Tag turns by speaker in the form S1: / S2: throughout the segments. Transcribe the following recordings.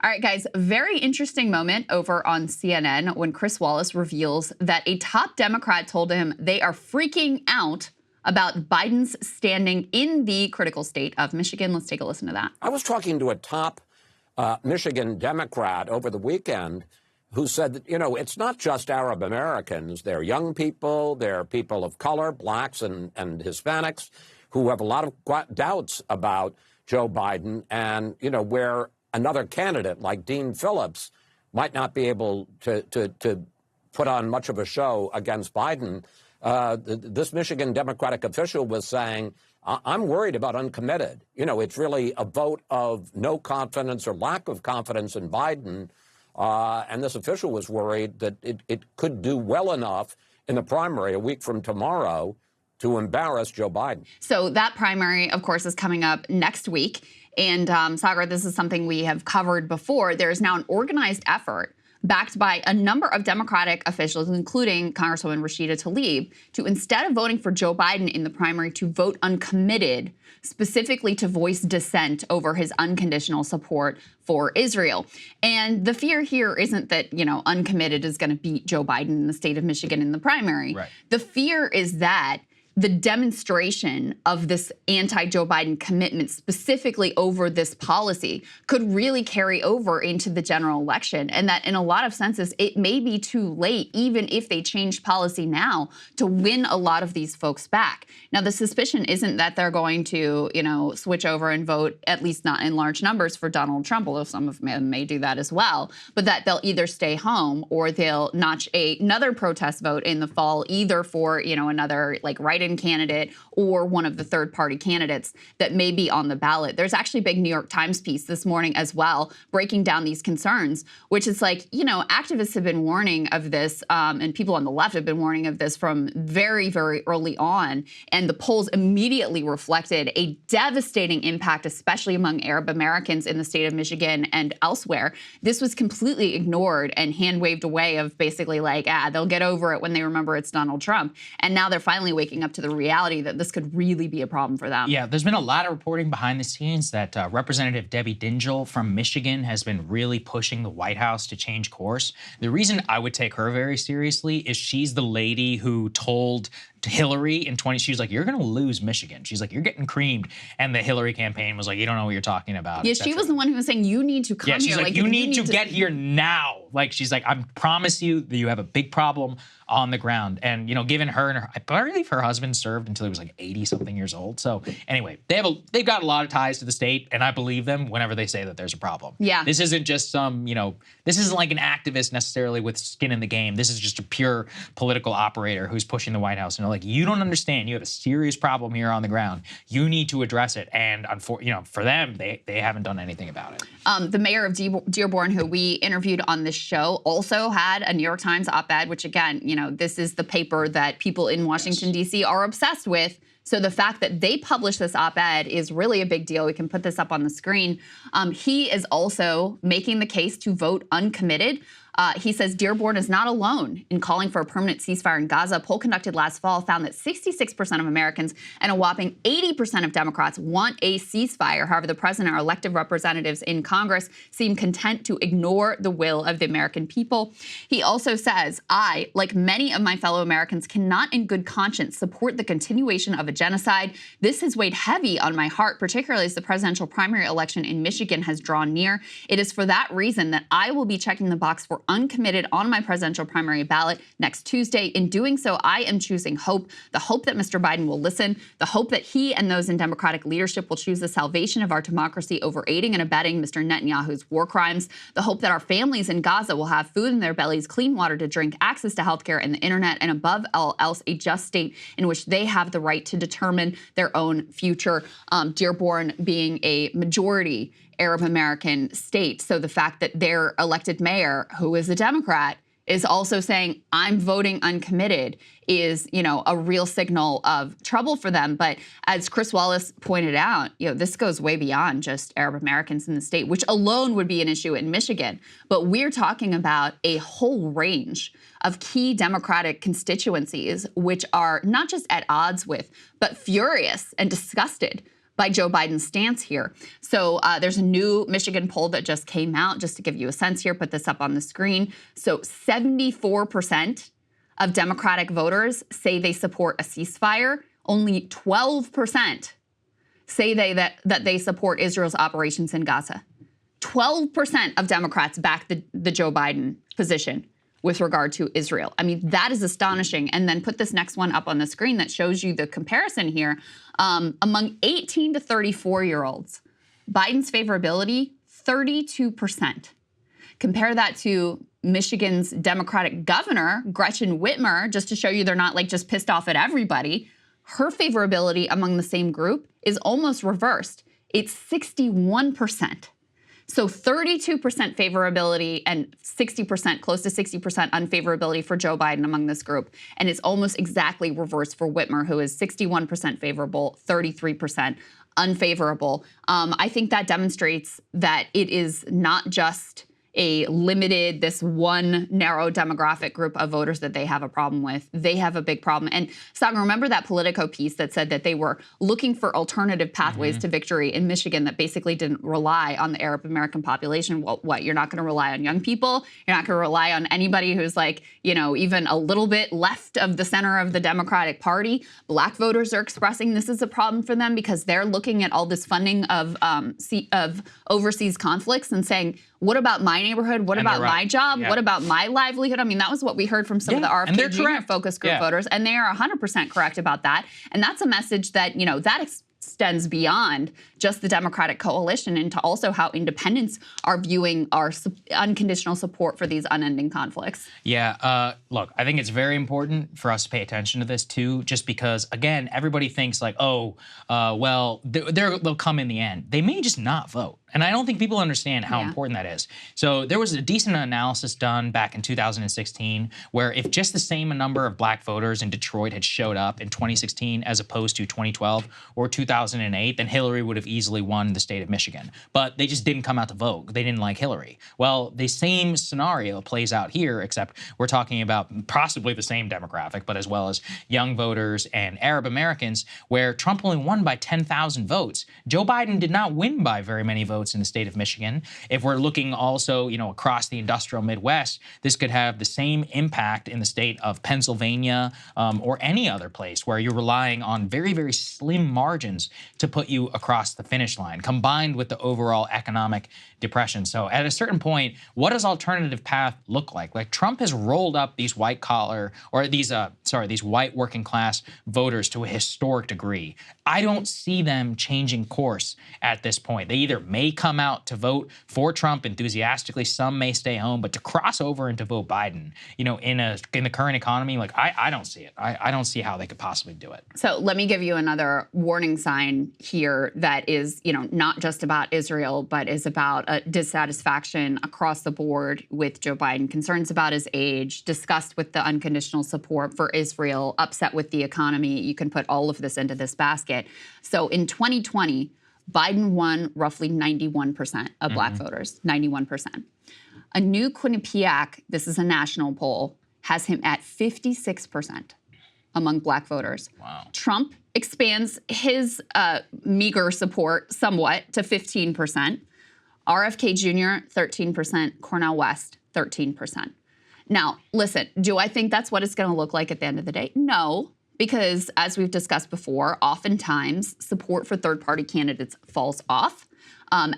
S1: All right, guys, very interesting moment over on CNN when Chris Wallace reveals that a top Democrat told him they are freaking out about Biden's standing in the critical state of Michigan. Let's take a listen to that.
S2: I was talking to a top Michigan Democrat over the weekend who said that, you know, it's not just Arab Americans. They're young people, they're people of color, blacks and Hispanics, who have a lot of doubts about Joe Biden. And, you know, where another candidate like Dean Phillips might not be able to put on much of a show against Biden. This Michigan Democratic official was saying, I'm worried about uncommitted. You know, it's really a vote of no confidence or lack of confidence in Biden. And this official was worried that it could do well enough in the primary a week from tomorrow to embarrass Joe Biden.
S1: So that primary, of course, is coming up next week. And Saagar, this is something we have covered before. There is now an organized effort backed by a number of Democratic officials, including Congresswoman Rashida Tlaib, to instead of voting for Joe Biden in the primary, to vote uncommitted, specifically to voice dissent over his unconditional support for Israel. And the fear here isn't that, you know, uncommitted is going to beat Joe Biden in the state of Michigan in the primary.
S3: Right.
S1: The fear is that the demonstration of this anti-Joe Biden commitment specifically over this policy could really carry over into the general election, and that in a lot of senses, it may be too late, even if they change policy now, to win a lot of these folks back. Now, the suspicion isn't that they're going to, you know, switch over and vote, at least not in large numbers, for Donald Trump, although some of them may do that as well, but that they'll either stay home or they'll notch another protest vote in the fall, either for, you know, another like write-in candidate or one of the third-party candidates that may be on the ballot. There's actually a big New York Times piece this morning as well, breaking down these concerns, which is like, you know, activists have been warning of this, and people on the left have been warning of this from very, very early on. And the polls immediately reflected a devastating impact, especially among Arab Americans in the state of Michigan and elsewhere. This was completely ignored and hand-waved away of basically like, they'll get over it when they remember it's Donald Trump. And now they're finally waking up to the reality that this could really be a problem for them.
S3: Yeah, there's been a lot of reporting behind the scenes that Representative Debbie Dingell from Michigan has been really pushing the White House to change course. The reason I would take her very seriously is she's the lady who told Hillary in she was like, you're going to lose Michigan. She's like, you're getting creamed. And the Hillary campaign was like, you don't know what you're talking about.
S1: Yeah, she was the one who was saying, you need to come here.
S3: Yeah, she's like, you need to get here now. Like, she's like, I promise you that you have a big problem on the ground. And, you know, given her and I believe her husband served until he was like 80-something years old. So anyway, they've got a lot of ties to the state, and I believe them whenever they say that there's a problem.
S1: Yeah.
S3: This isn't just some, you know, this isn't like an activist necessarily with skin in the game. This is just a pure political operator who's pushing the White House. And they're like, you don't understand. You have a serious problem here on the ground. You need to address it. And, you know, for them, they haven't done anything about it.
S1: The mayor of Dearborn, who we interviewed on this show, also had a New York Times op-ed, which, again, you know, this is the paper that people in Washington, D.C. are obsessed with. So the fact that they published this op-ed is really a big deal. We can put this up on the screen. He is also making the case to vote uncommitted. He says Dearborn is not alone in calling for a permanent ceasefire in Gaza. A poll conducted last fall found that 66% of Americans and a whopping 80% of Democrats want a ceasefire. However, the president or elected representatives in Congress seem content to ignore the will of the American people. He also says, I, like many of my fellow Americans, cannot in good conscience support the continuation of a genocide. This has weighed heavy on my heart, particularly as the presidential primary election in Michigan has drawn near. It is for that reason that I will be checking the box for uncommitted on my presidential primary ballot next Tuesday. In doing so, I am choosing hope, the hope that Mr. Biden will listen, the hope that he and those in Democratic leadership will choose the salvation of our democracy over aiding and abetting Mr. Netanyahu's war crimes, the hope that our families in Gaza will have food in their bellies, clean water to drink, access to healthcare and the internet, and above all else, a just state in which they have the right to determine their own future. Dearborn being a majority Arab American state. So the fact that their elected mayor, who is a Democrat, is also saying, I'm voting uncommitted is, you know, a real signal of trouble for them. But as Chris Wallace pointed out, you know, this goes way beyond just Arab Americans in the state, which alone would be an issue in Michigan. But we're talking about a whole range of key Democratic constituencies, which are not just at odds with, but furious and disgusted by Joe Biden's stance here. So there's a new Michigan poll that just came out, just to give you a sense here, put this up on the screen. So 74% of Democratic voters say they support a ceasefire. Only 12% say that they support Israel's operations in Gaza. 12% of Democrats back the Joe Biden position with regard to Israel. I mean, that is astonishing. And then put this next one up on the screen that shows you the comparison here. Among 18 to 34-year-olds, Biden's favorability, 32%. Compare that to Michigan's Democratic governor, Gretchen Whitmer, just to show you they're not like just pissed off at everybody. Her favorability among the same group is almost reversed. It's 61%. So 32% favorability and 60%, close to 60% unfavorability for Joe Biden among this group. And it's almost exactly reversed for Whitmer, who is 61% favorable, 33% unfavorable. I think that demonstrates that it is not just a limited, this one narrow demographic group of voters that they have a problem with. They have a big problem. And Saagar, remember that Politico piece that said that they were looking for alternative pathways to victory in Michigan that basically didn't rely on the Arab American population? Well, what, you're not going to rely on young people? You're not going to rely on anybody who's like, you know, even a little bit left of the center of the Democratic Party? Black voters are expressing this is a problem for them because they're looking at all this funding of overseas conflicts and saying, what about my neighborhood? What about my job? Yeah. What about my livelihood? I mean, that was what we heard from some of the RFK Jr. focus group voters, and they are 100% correct about that. And that's a message that, you know, that extends beyond just the Democratic coalition into also how independents are viewing our unconditional support for these unending conflicts.
S3: Yeah, look, I think it's very important for us to pay attention to this too, just because, again, everybody thinks like, oh, well, they'll come in the end. They may just not vote. And I don't think people understand how important that is. So there was a decent analysis done back in 2016 where if just the same number of black voters in Detroit had showed up in 2016 as opposed to 2012 or 2008, then Hillary would have easily won the state of Michigan. But they just didn't come out to vote. They didn't like Hillary. Well, the same scenario plays out here, except we're talking about possibly the same demographic, but as well as young voters and Arab Americans, where Trump only won by 10,000 votes. Joe Biden did not win by very many votes in the state of Michigan. If we're looking also, you know, across the industrial Midwest, this could have the same impact in the state of Pennsylvania or any other place where you're relying on very, very slim margins to put you across the finish line, combined with the overall economic depression. So at a certain point, what does alternative path look like? Like Trump has rolled up these white collar or these white working class voters to a historic degree. I don't see them changing course at this point. They either may come out to vote for Trump enthusiastically, some may stay home, but to cross over and to vote Biden, you know, in the current economy, like I don't see it. I don't see how they could possibly do it.
S1: So let me give you another warning sign here that is, you know, not just about Israel, but is about dissatisfaction across the board with Joe Biden, concerns about his age, disgust with the unconditional support for Israel, upset with the economy. You can put all of this into this basket. So in 2020, Biden won roughly 91% of black voters, 91%. A new Quinnipiac, this is a national poll, has him at 56% among black voters.
S3: Wow.
S1: Trump expands his meager support somewhat to 15%. RFK Jr., 13%. Cornel West, 13%. Now, listen, do I think that's what it's going to look like at the end of the day? No. Because, as we've discussed before, oftentimes support for third-party candidates falls off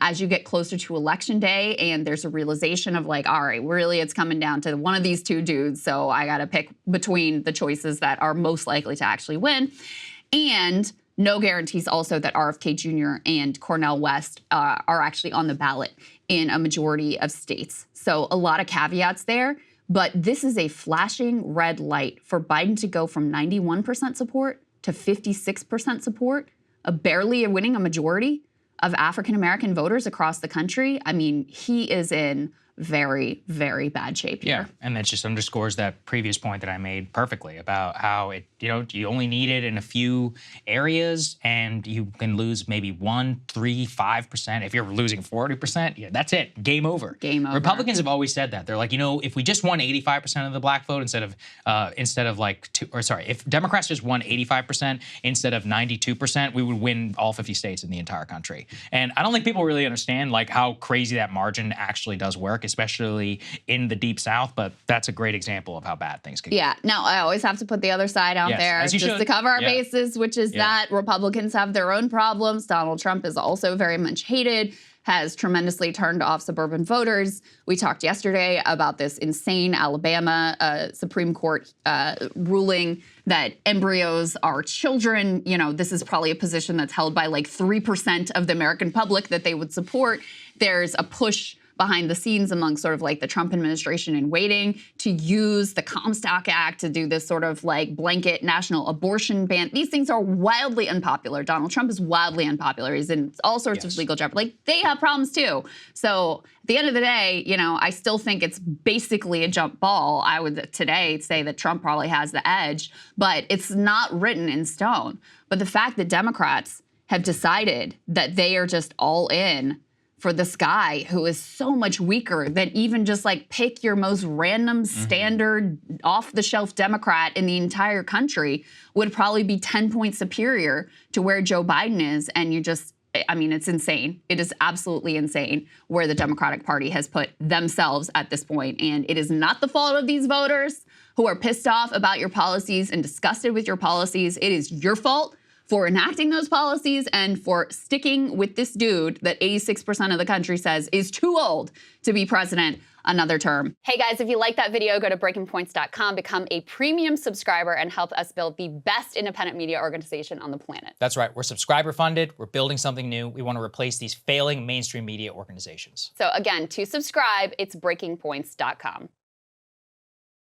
S1: as you get closer to Election Day and there's a realization of like, all right, really it's coming down to one of these two dudes, so I got to pick between the choices that are most likely to actually win. And no guarantees also that RFK Jr. and Cornel West are actually on the ballot in a majority of states. So a lot of caveats there. But this is a flashing red light for Biden to go from 91% support to 56% support, barely winning a majority of African-American voters across the country. I mean, he is in very, very bad shape here.
S3: Yeah, and that just underscores that previous point that I made perfectly about how it, you only need it in a few areas, and you can lose maybe 1, 3, 5%. If you're losing 40%, yeah, that's it. Game over.
S1: Game over.
S3: Republicans have always said that. They're like, if we just won 85% of the black vote instead of like if Democrats just won 85% instead of 92%, we would win all 50 states in the entire country. And I don't think people really understand like how crazy that margin actually does work, especially in the deep South, but that's a great example of how bad things can get.
S1: Yeah. Now, I always have to put the other side out there just to cover our bases, which is that Republicans have their own problems. Donald Trump is also very much hated, has tremendously turned off suburban voters. We talked yesterday about this insane Alabama Supreme Court ruling that embryos are children. This is probably a position that's held by like 3% of the American public that they would support. There's a push behind the scenes among sort of like the Trump administration in waiting to use the Comstock Act to do this sort of like blanket national abortion ban. These things are wildly unpopular. Donald Trump is wildly unpopular. He's in all sorts of legal jeopardy. Like, they have problems too. So at the end of the day, I still think it's basically a jump ball. I would today say that Trump probably has the edge, but it's not written in stone. But the fact that Democrats have decided that they are just all in for this guy who is so much weaker than even just like pick your most random standard off-the-shelf Democrat in the entire country would probably be 10 points superior to where Joe Biden is. And it's insane. It is absolutely insane where the Democratic Party has put themselves at this point. And it is not the fault of these voters who are pissed off about your policies and disgusted with your policies. It is your fault for enacting those policies and for sticking with this dude that 86% of the country says is too old to be president another term. Hey guys, if you like that video, go to breakingpoints.com, become a premium subscriber, and help us build the best independent media organization on the planet.
S4: That's right. We're subscriber funded. We're building something new. We want to replace these failing mainstream media organizations.
S1: So again, to subscribe, it's breakingpoints.com.